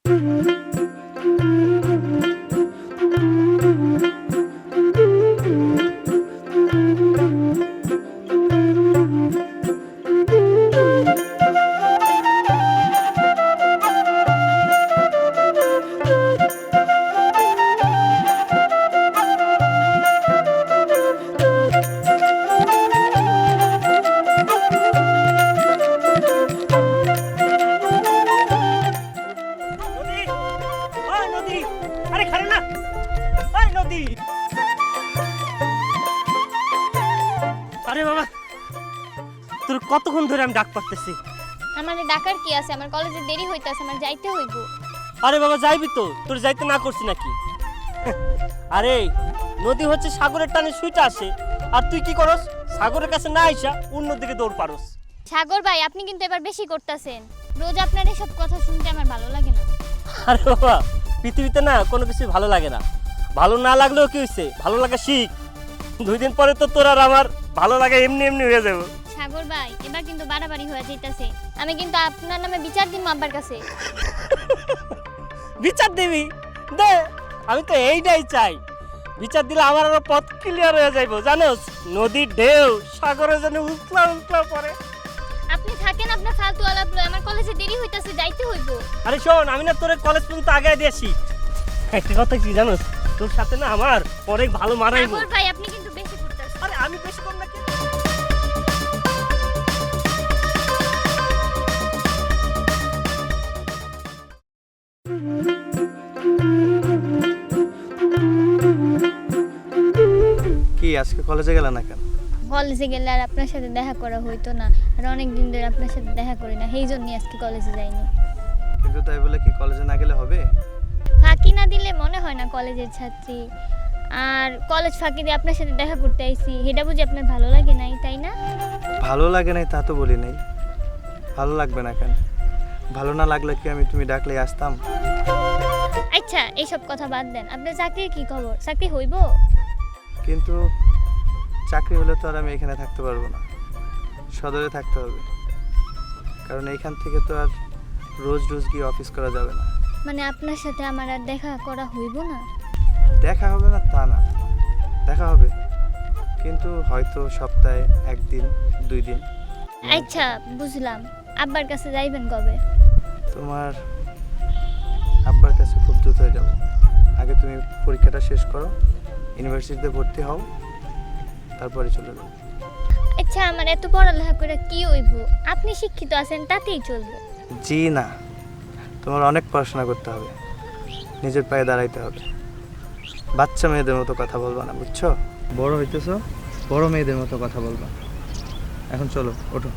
নদী, ওই নদী, আরে খারে না, ওই নদী। আরে বাবা, তোর কতক্ষণ ধরে আমি ডাক পাচ্তেছি। আমারে ডাকার কি আছে? আমার কলেজে দেরি হইতাছে, আমার যাইতে হইব। আরে বাবা যাইবি তো, তোর যাইতে না করছি নাকি? আরে নদী হচ্ছে সাগরের টানে সুইটা আসে, আর তুই কি করস? সাগরের কাছে না আইসা অন্যদিকে দৌড় পারস। সাগর ভাই, আপনি কিন্তু এবার বেশি করতেছেন। রোজ আপনার এসব কথা শুনতে আমার ভালো লাগে না। আরে বাবা, পৃথিবীতে না কোনো কিছু ভালো লাগে না। ভালো না লাগলেও কি হয়েছে, ভালো লাগা শিখ। 2 দিন পরে তো তোর আর আমার ভালো লাগা এমনি এমনি হয়ে যাবে। সাগর ভাই, এবার কিন্তু বাড়াবাড়ি হয়ে যাইতাছে। আমি কিন্তু আপনার নামে বিচার দিব আব্বার কাছে। বিচার দিবি দে, আমি তো এইটাই চাই। বিচার দিলে আমার আরো পথ ক্লিয়ার হয়ে যাইব। জানোস, নদীর ঢেউ সাগরে যেন উতলা উতলা পড়ে। আপনি থাকেন আপনার ফালতু আলাপ লয়, আমার কলেজে দেরি হইতাছে, যাইতে হইব। আরে শোন, আমি না তোর কলেজ পর্যন্ত আগে দিয়েছি। একটা কথা কি জানোস, তোর সাথে না আমার অনেক ভালো মানাইব। সাগর ভাই, আপনি কিন্তু বেশি করতেছেন। আরে আমি বেশি কম নাকি? কি আজকে কলেজে গেল না কেন? কলেজে গেলে আর আপনার সাথে দেখা করা হইতো না, আর অনেক দিন ধরে আপনার সাথে দেখা করি না, সেই জন্যই আজকে কলেজে যাইনি। কিন্তু তাই বলে কি কলেজে না গেলে হবে? ফাঁকি না দিলে মনে হয় না কলেজের ছাত্রী। আর কলেজ ফাঁকি দিয়ে আপনার সাথে দেখা করতে আইছি, এটা বুঝি আপনার ভালো লাগে নাই, তাই না? ভালো লাগে নাই তা তো বলি নাই। ভালো লাগবে না কেন? ভালো না লাগলে কি আমি তুমি ডাকলেই আসতাম? আচ্ছা, এইসব কথা বাদ দেন। আপনার চাকরির কি খবর? চাকরি হইব? কিন্তু চাকরি হলে তো আর আমি এখানে থাকতে পারবো না, সদরে থাকতে হবে। কারণ এইখান থেকে তো আর রোজ রোজ গিয়ে অফিস করা যাবে না। মানে আপনার সাথে আমার আর দেখা করা হইব না? দেখা হবে না তা না, দেখা হবে, কিন্তু হয়তো সপ্তাহে 1 দিন 2 দিন। আচ্ছা, বুঝলাম। আব্বার কাছে যাইবেন কবে? তোমার আব্বার কাছে খুব দ্রুত হয়ে যাবো। আগে তুমি পরীক্ষাটা শেষ করো, ইউনিভার্সিটিতে ভর্তি হও, তারপরে চলে যাবো। আচ্ছা, আমার এত পড়ালেখা করে কি হইব? আপনি শিক্ষিত আছেন, তাতেই চলবে। জি না, তোমার অনেক পড়াশোনা করতে হবে, নিজের পায়ে দাঁড়াইতে হবে। বাচ্চা মেয়েদের মতো কথা বলবা না, বুঝছো? বড় হইতেছো, বড় মেয়েদের মতো কথা বলবা। এখন চলো, ওঠো।